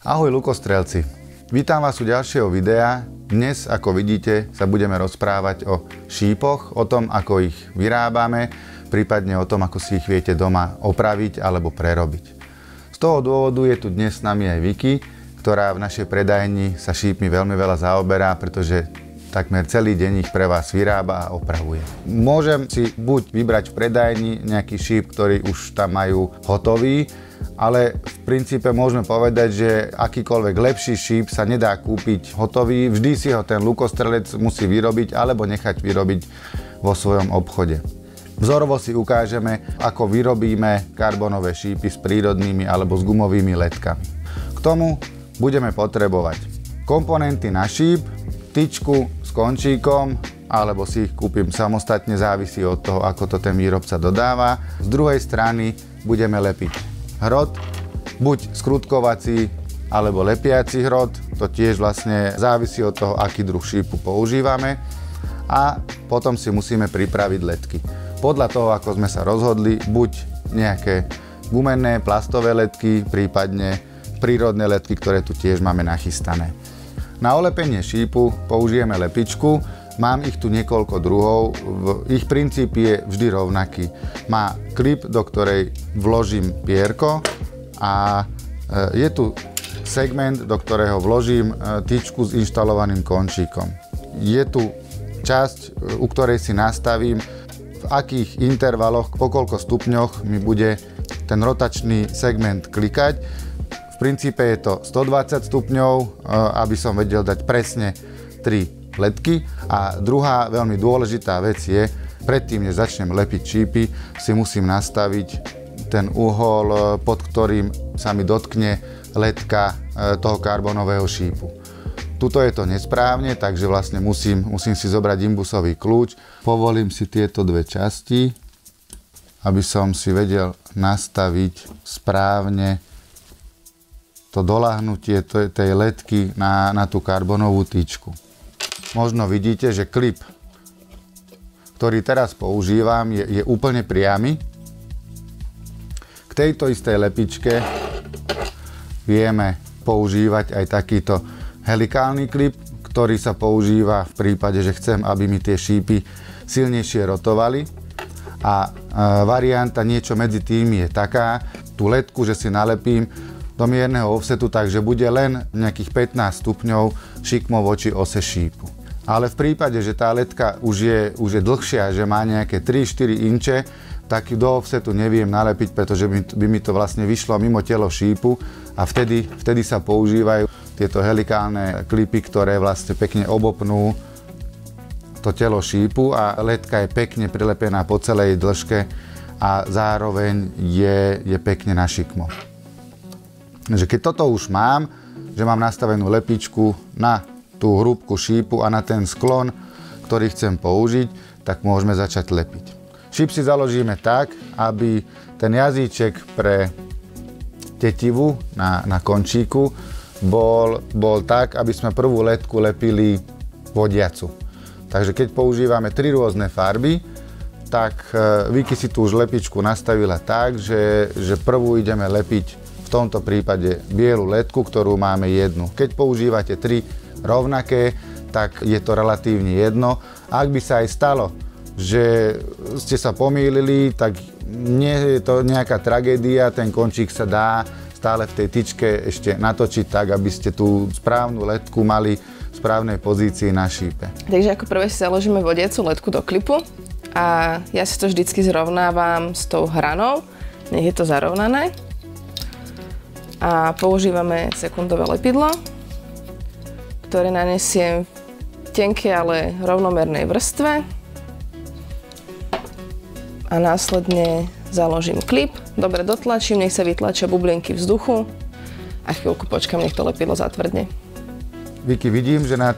Ahoj lukostrelci, vítam vás u ďalšieho videa. Dnes, ako vidíte, sa budeme rozprávať o šípoch, o tom, ako ich vyrábame, prípadne o tom, ako si ich viete doma opraviť alebo prerobiť. Z toho dôvodu je tu dnes s nami aj Vicky, ktorá v našej predajni sa šípmi veľmi veľa zaoberá, pretože takmer celý deň ich pre vás vyrába a opravuje. Môžem si buď vybrať v predajni nejaký šíp, ktorý už tam majú hotový, ale v princípe môžeme povedať, že akýkoľvek lepší šíp sa nedá kúpiť hotový. Vždy si ho ten lukostrelec musí vyrobiť alebo nechať vyrobiť vo svojom obchode. Vzorovo si ukážeme, ako vyrobíme karbonové šípy s prírodnými alebo s gumovými letkami. K tomu budeme potrebovať komponenty na šíp, tyčku s končíkom, alebo si ich kúpim samostatne, závisí od toho, ako to ten výrobca dodáva. Z druhej strany budeme lepiť hrot, buď skrutkovací alebo lepiaci hrot, to tiež vlastne závisí od toho, aký druh šípu používame. A potom si musíme pripraviť letky. Podľa toho, ako sme sa rozhodli, buď nejaké gumenné, plastové letky, prípadne prírodné letky, ktoré tu tiež máme nachystané. Na olepenie šípu použijeme lepičku, mám ich tu niekoľko druhov, ich princíp je vždy rovnaký. Má klip, do ktorej vložím pierko a je tu segment, do ktorého vložím tyčku s inštalovaným končíkom. Je tu časť, u ktorej si nastavím, v akých intervaloch, po koľko stupňoch mi bude ten rotačný segment klikať. V princípe je to 120 stupňov, aby som vedel dať presne 3 letky. A druhá veľmi dôležitá vec je, predtým, než začnem lepiť šípy, si musím nastaviť ten uhol, pod ktorým sa mi dotkne letka toho karbonového šípu. Tuto je to nesprávne, takže vlastne musím si zobrať imbusový kľúč. Povolím si tieto dve časti, aby som si vedel nastaviť správne to doľahnutie tej letky na tú karbonovú tyčku. Možno vidíte, že klip, ktorý teraz používam, je úplne priamy. K tejto istej lepičke vieme používať aj takýto helikálny klip, ktorý sa používa v prípade, že chcem, aby mi tie šípy silnejšie rotovali. A varianta niečo medzi tým je taká, tú letku, že si nalepím do mierneho offsetu, takže bude len nejakých 15 stupňov šikmo voči ose šípu. Ale v prípade, že tá letka už je dlhšia, že má nejaké 3-4 inče, tak ju do offsetu neviem nalepiť, pretože by mi to vlastne vyšlo mimo telo šípu a vtedy sa používajú tieto helikálne klipy, ktoré vlastne pekne obopnú to telo šípu a letka je pekne prilepená po celej dĺžke a zároveň je pekne na šikmo. Takže keď toto už mám, že mám nastavenú lepičku na tú hrúbku šípu a na ten sklon, ktorý chcem použiť, tak môžeme začať lepiť. Šíp si založíme tak, aby ten jazyček pre tetivu na končíku bol tak, aby sme prvú letku lepili vodiacu. Takže keď používame 3 rôzne farby, tak Vicky si tú už lepičku nastavila tak, že prvú ideme lepiť v tomto prípade bielu letku, ktorú máme jednu. Keď používate 3 rovnaké, tak je to relatívne jedno. Ak by sa aj stalo, že ste sa pomýlili, tak nie je to nejaká tragédia, ten končík sa dá stále v tej tyčke ešte natočiť tak, aby ste tú správnu letku mali v správnej pozícii na šípe. Takže ako prvé si založíme vodiacu letku do klipu a ja si to vždycky zrovnávam s tou hranou, nech je to zarovnané. A používame sekundové lepidlo, ktoré nanesiem v tenkej, ale rovnomernej vrstve. A následne založím klip, dobre dotlačím, nech sa vytlačia bublinky vzduchu a chvíľku počkám, nech to lepidlo zatvrdne. Vicky, vidím, že na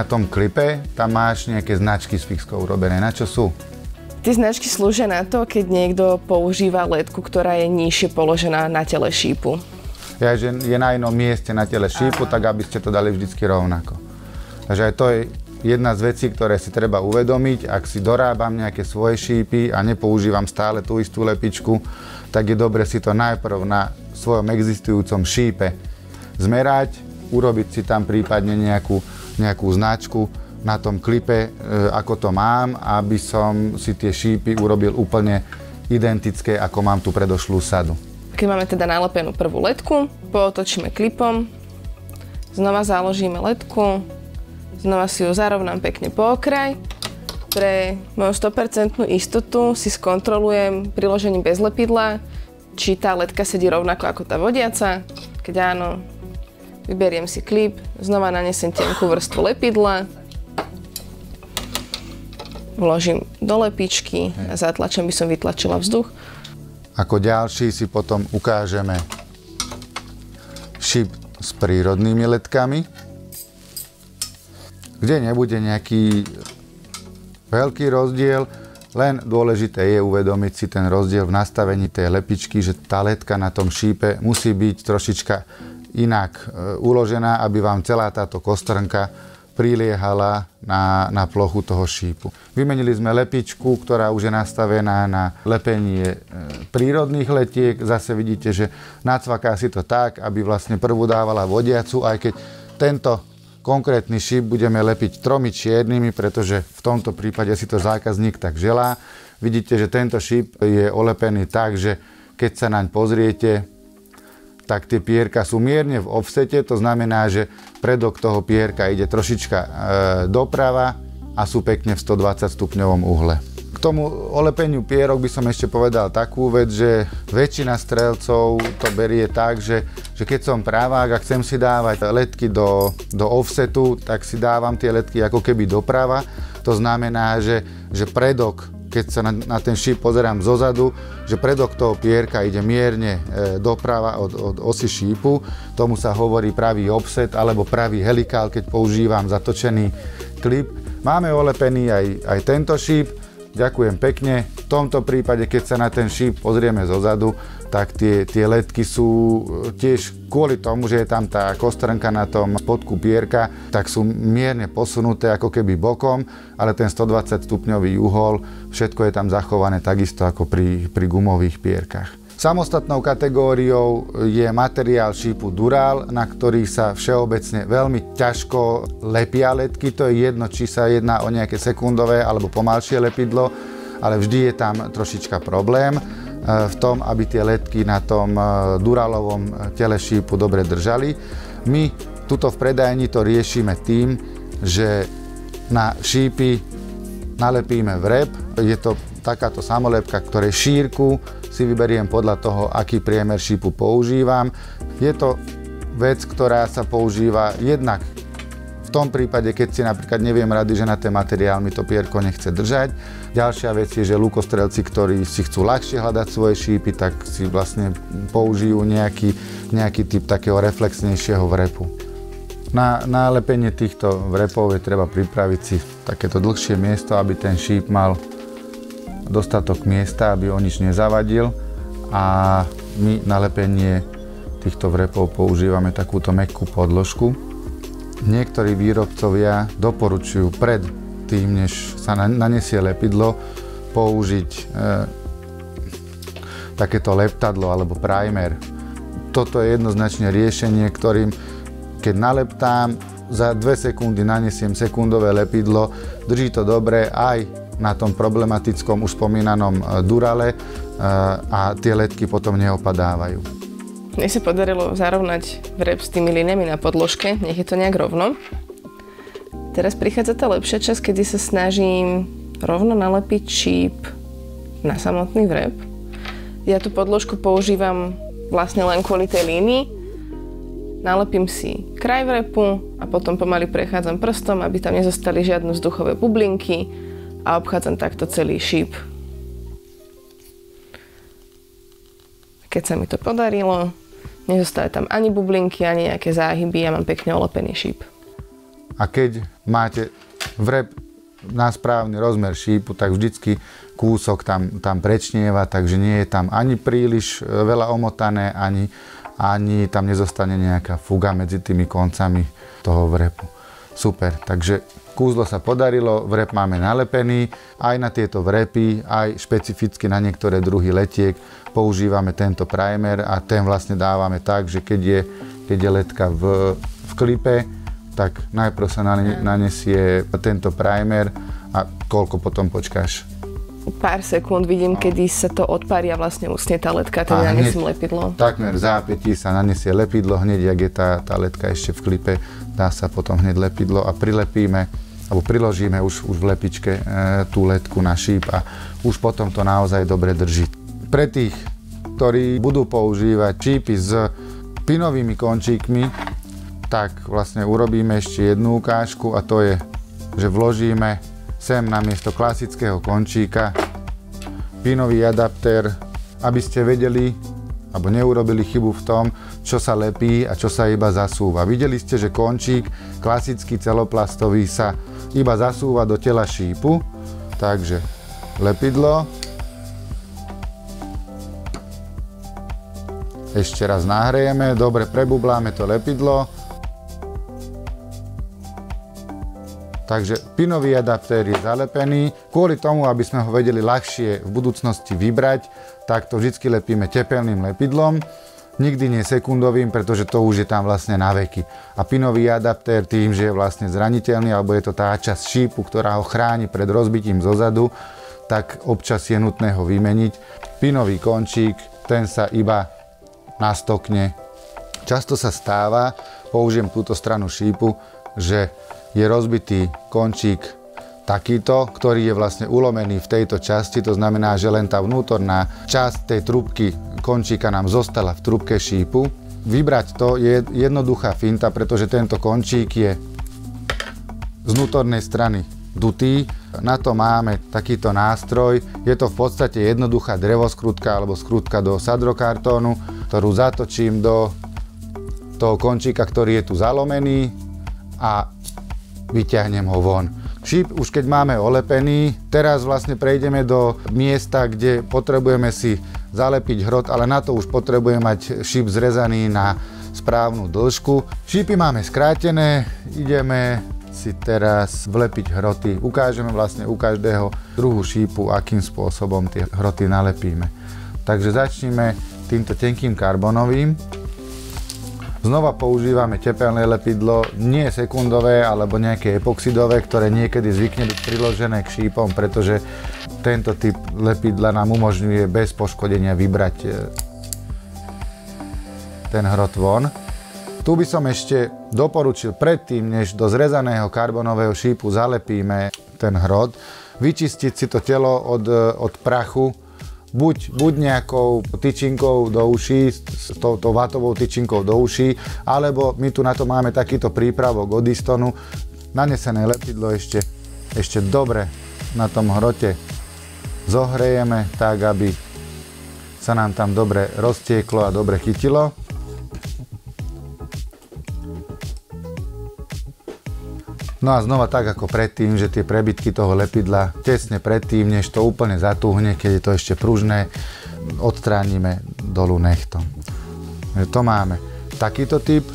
tom klipe tam máš nejaké značky s fixkou urobené. Na čo sú? Tie značky slúžia na to, keď niekto používa letku, ktorá je nižšie položená na tele šípu. Že je na inom mieste na tele šípu, tak aby ste to dali vždycky rovnako. Takže aj to je jedna z vecí, ktoré si treba uvedomiť. Ak si dorábam nejaké svoje šípy a nepoužívam stále tú istú lepičku, tak je dobre si to najprv na svojom existujúcom šípe zmerať, urobiť si tam prípadne nejakú značku na tom klipe, ako to mám, aby som si tie šípy urobil úplne identické, ako mám tú predošlú sadu. Keď máme teda nalepenú prvú letku, pootočíme klipom, znova založíme letku, znova si ju zarovnám pekne po okraj. Pre moju 100% istotu si skontrolujem priložením bez lepidla, či tá letka sedí rovnako ako tá vodiaca. Keď áno, vyberiem si klip, znova nanesem tenkú vrstvu lepidla, vložím do lepičky a zatlačem, by som vytlačila vzduch. Ako ďalší si potom ukážeme šíp s prírodnými letkami, kde nebude nejaký veľký rozdiel, len dôležité je uvedomiť si ten rozdiel v nastavení tej lepičky, že tá letka na tom šípe musí byť trošička inak uložená, aby vám celá táto kostrnka priliehala na plochu toho šípu. Vymenili sme lepičku, ktorá už je nastavená na lepenie prírodných letiek. Zase vidíte, že nacvaká si to tak, aby vlastne prvú dávala vodiacu, aj keď tento konkrétny šíp budeme lepiť 3 čiernymi, pretože v tomto prípade si to zákazník tak želá. Vidíte, že tento šíp je olepený tak, že keď sa naň pozriete, tak tie pierka sú mierne v offsete, to znamená, že predok toho pierka ide trošička doprava a sú pekne v 120 stupňovom uhle. K tomu olepeniu pierok by som ešte povedal takú vec, že väčšina strelcov to berie tak, že keď som pravák a chcem si dávať letky do offsetu, tak si dávam tie letky ako keby doprava. To znamená, že predok, keď sa na ten šíp pozerám zozadu, že predok toho pierka ide mierne doprava od osy šípu. Tomu sa hovorí pravý offset alebo pravý helikál, keď používam zatočený klip. Máme olepený aj tento šíp. Ďakujem pekne. V tomto prípade, keď sa na ten šíp pozrieme zozadu, tak tie letky sú tiež kvôli tomu, že je tam tá kostrnka na tom spodku pierka, tak sú mierne posunuté ako keby bokom, ale ten 120 stupňový uhol, všetko je tam zachované takisto ako pri gumových pierkach. Samostatnou kategóriou je materiál šípu Dural, na ktorý sa všeobecne veľmi ťažko lepia letky. To je jedno, či sa jedná o nejaké sekundové alebo pomalšie lepidlo, ale vždy je tam trošička problém v tom, aby tie letky na tom Duralovom tele šípu dobre držali. My tuto v predajni to riešime tým, že na šípy nalepíme vrep. Je to takáto samolepka, ktorej šírku si vyberiem podľa toho, aký priemer šípu používam. Je to vec, ktorá sa používa jednak v tom prípade, keď si napríklad neviem rady, že na ten materiál mi to pierko nechce držať. Ďalšia vec je, že lukostrelci, ktorí si chcú ľahšie hľadať svoje šípy, tak si vlastne použijú nejaký typ takého reflexnejšieho vrepu. Na lepenie týchto vrepov je treba pripraviť si takéto dlhšie miesto, aby ten šíp mal dostatok miesta, aby o nič nezavadil, a my na lepenie týchto vrepov používame takúto mäkkú podložku. Niektorí výrobcovia doporučujú pred tým, než sa nanesie lepidlo, použiť takéto leptadlo alebo primer. Toto je jednoznačne riešenie, ktorým keď naleptám, za 2 sekundy nanesiem sekundové lepidlo, drží to dobre aj na tom problematickom už spomínanom Durale a tie letky potom neopadávajú. Mne sa podarilo zarovnať vrep s tými liniami na podložke, nech je to nejak rovno. Teraz prichádza tá lepšia časť, kedy sa snažím rovno nalepiť šíp na samotný vrep. Ja tú podložku používam vlastne len kvôli tej línii. Nalepím si kraj vrepu a potom pomaly prechádzam prstom, aby tam nezostali žiadne vzduchové bublinky, a obchádzam takto celý šíp. Keď sa mi to podarilo, nezostávajú tam ani bublinky, ani nejaké záhyby, ja mám pekne olepený šíp. A keď máte vrep na správny rozmer šípu, tak vždycky kúsok tam prečnieva, takže nie je tam ani príliš veľa omotané, ani tam nezostane nejaká fuga medzi tými koncami toho vrepu. Super, takže Kúzlo sa podarilo, vrep máme nalepený. Aj na tieto vrepy, aj špecificky na niektoré druhy letiek používame tento primer a ten vlastne dávame tak, že keď je letka v klipe, tak najprv sa nanesie tento primer a koľko potom počkáš? Pár sekúnd vidím, kedy sa to odpári a vlastne usne tá letka, teda nanesím lepidlo. Takmer v zápätí sa nanesie lepidlo, hneď, jak je tá letka ešte v klipe, dá sa potom hneď lepidlo a prilepíme, alebo priložíme už v lepičke tú letku na šíp a už potom to naozaj dobre drží. Pre tých, ktorí budú používať šípy s pinovými končíkmi, tak vlastne urobíme ešte jednu ukážku a to je, že vložíme sem namiesto klasického končíka pinový adaptér, aby ste vedeli alebo neurobili chybu v tom, čo sa lepí a čo sa iba zasúva. Videli ste, že končík klasický celoplastový sa iba zasúva do tela šípu, takže lepidlo, ešte raz nahrejeme, dobre prebubláme to lepidlo. Takže pinový adaptér je zalepený. Kvôli tomu, aby sme ho vedeli ľahšie v budúcnosti vybrať, tak to vždy lepíme tepelným lepidlom. Nikdy nie sekundovým, pretože to už je tam vlastne na veky. A pinový adaptér tým, že je vlastne zraniteľný, alebo je to tá časť šípu, ktorá ho chráni pred rozbitím zozadu, tak občas je nutné ho vymeniť. Pinový končík, ten sa iba nastokne. Často sa stáva, použijem túto stranu šípu, že je rozbitý končík takýto, ktorý je vlastne ulomený v tejto časti, to znamená, že len tá vnútorná časť tej trúbky končíka nám zostala v trúbke šípu. Vybrať to je jednoduchá finta, pretože tento končík je z vnútornej strany dutý. Na to máme takýto nástroj. Je to v podstate jednoduchá drevoskrutka alebo skrutka do sadrokartónu, ktorú zatočím do toho končíka, ktorý je tu zalomený a vyťahnem ho von. Šíp už keď máme olepený, teraz vlastne prejdeme do miesta, kde potrebujeme si zalepiť hrot, ale na to už potrebujeme mať šíp zrezaný na správnu dĺžku. Šípy máme skrátené, ideme si teraz vlepiť hroty. Ukážeme vlastne u každého druhu šípu, akým spôsobom tie hroty nalepíme. Takže začneme týmto tenkým karbonovým. Znova používame tepelné lepidlo, nie sekundové alebo nejaké epoxidové, ktoré niekedy zvykne byť priložené k šípom, pretože tento typ lepidla nám umožňuje bez poškodenia vybrať ten hrot von. Tu by som ešte doporučil predtým, než do zrezaného karbonového šípu zalepíme ten hrot, vyčistiť si to telo od prachu, buď nejakou tyčinkou do uší, s touto vatovou tyčinkou do uší, alebo my tu na to máme takýto prípravok od Istonu. Nanesené lepidlo ešte dobre na tom hrote zohrejeme, tak aby sa nám tam dobre roztieklo a dobre chytilo. No a znova tak ako predtým, že tie prebytky toho lepidla tesne predtým, než to úplne zatúhne, keď je to ešte pružné, odstránime dolu nechtom. To máme takýto typ.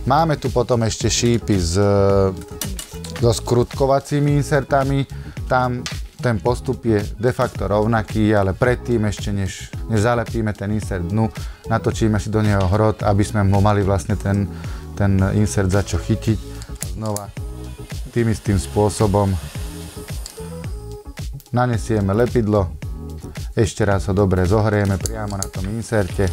Máme tu potom ešte šípy so skrutkovacími insertami. Tam ten postup je de facto rovnaký, ale predtým ešte než zalepíme ten insert dnu, natočíme si do neho hrot, aby sme ho mali vlastne ten insert za čo chytiť. Znova tým istým spôsobom nanesieme lepidlo, ešte raz ho dobre zohrejeme priamo na tom inserte.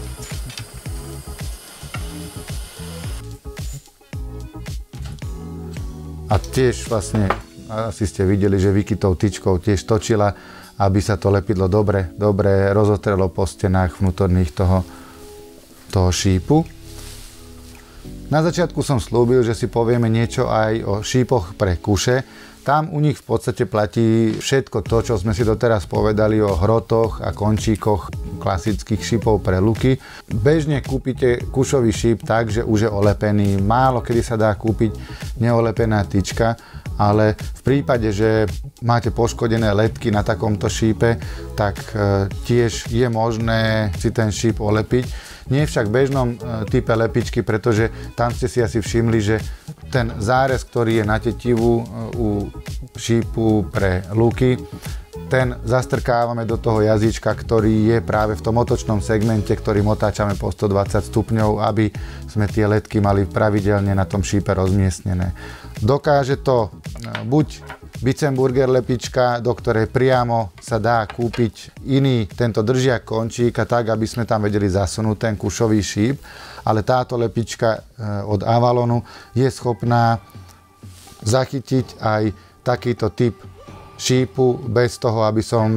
A tiež vlastne, asi ste videli, že Vicky tou tyčkou tiež točila, aby sa to lepidlo dobre rozotrelo po stenách vnútorných toho šípu. Na začiatku som slúbil, že si povieme niečo aj o šípoch pre kuše. Tam u nich v podstate platí všetko to, čo sme si doteraz povedali o hrotoch a končíkoch klasických šípov pre luky. Bežne kúpite kušový šíp tak, že už je olepený. Málo kedy sa dá kúpiť neolepená tyčka, ale v prípade, že máte poškodené letky na takomto šípe, tak tiež je možné si ten šíp olepiť. Nie však v bežnom type lepičky, pretože tam ste si asi všimli, že ten zárez, ktorý je na tetivu u šípu pre luky, ten zastrkávame do toho jazyčka, ktorý je práve v tom otočnom segmente, ktorým otáčame po 120 stupňov, aby sme tie letky mali pravidelne na tom šípe rozmiestnené. Dokáže to buď Bitzenburger lepička, do ktorej priamo sa dá kúpiť iný tento držiak končíka, tak aby sme tam vedeli zasunúť ten kušový šíp, ale táto lepička od Avalonu je schopná zachytiť aj takýto typ šípu bez toho, aby som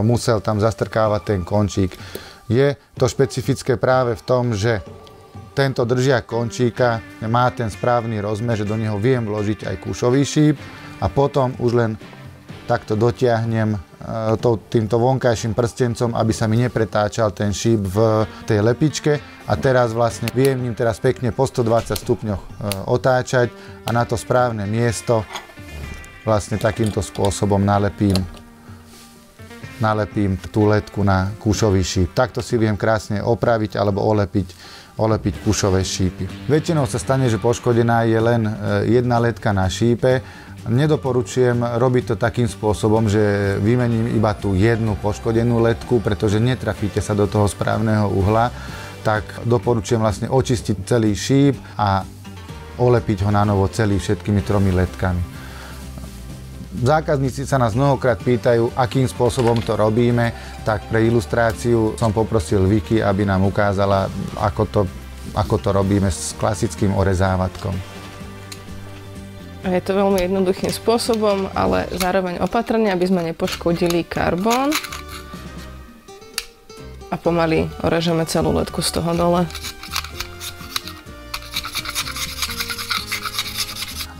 musel tam zastrkávať ten končík. Je to špecifické práve v tom, že tento držiak končíka má ten správny rozmer, že do neho viem vložiť aj kušový šíp a potom už len takto dotiahnem týmto vonkajším prstencom, aby sa mi nepretáčal ten šíp v tej lepičke a teraz vlastne viem ním teraz pekne po 120 stupňoch otáčať a na to správne miesto vlastne takýmto spôsobom nalepím tú letku na kušový šíp. Takto si viem krásne opraviť alebo olepiť kušové šípy. Väčšinou sa stane, že poškodená je len jedna letka na šípe. Nedoporučujem robiť to takým spôsobom, že vymením iba tú jednu poškodenú letku, pretože netrafíte sa do toho správneho uhla. Tak doporučujem vlastne očistiť celý šíp a olepiť ho na novo celý všetkými 3 letkami. Zákazníci sa nás mnohokrát pýtajú, akým spôsobom to robíme, tak pre ilustráciu som poprosil Vicky, aby nám ukázala, ako to robíme s klasickým orezávatkom. Je to veľmi jednoduchým spôsobom, ale zároveň opatrne, aby sme nepoškodili karbón. A pomaly orežeme celú letku z toho dole.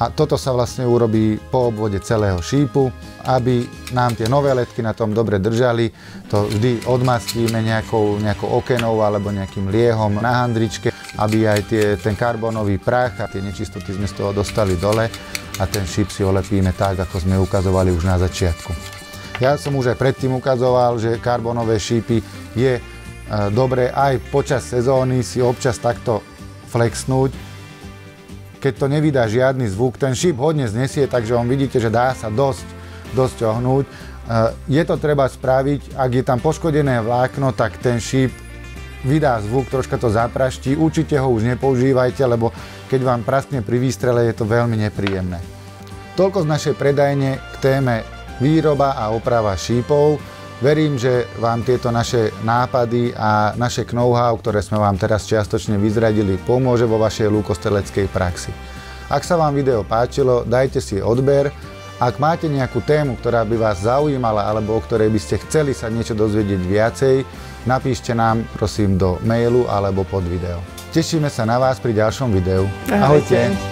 A toto sa vlastne urobí po obvode celého šípu, aby nám tie nové letky na tom dobre držali. To vždy odmastíme nejakou okenou alebo nejakým liehom na handričke, aby aj ten karbónový prach a tie nečistoty sme z toho dostali dole a ten šíp si olepíme tak, ako sme ukazovali už na začiatku. Ja som už aj predtým ukazoval, že karbónové šípy je dobré aj počas sezóny si občas takto flexnúť. Keď to nevydá žiadny zvuk, ten šíp hodne znesie, takže on vidíte, že dá sa dosť ohnúť. Je to treba spraviť, ak je tam poškodené vlákno, tak ten šíp vydá zvuk, troška to zapraští. Určite ho už nepoužívajte, lebo keď vám praskne pri výstrele, je to veľmi nepríjemné. Toľko z našej predajne k téme výroba a oprava šípov. Verím, že vám tieto naše nápady a naše know-how, ktoré sme vám teraz čiastočne vyzradili, pomôže vo vašej lúkostreleckej praxi. Ak sa vám video páčilo, dajte si odber. Ak máte nejakú tému, ktorá by vás zaujímala alebo o ktorej by ste chceli sa niečo dozvedieť viacej, napíšte nám prosím do mailu alebo pod video. Tešíme sa na vás pri ďalšom videu. Ahojte.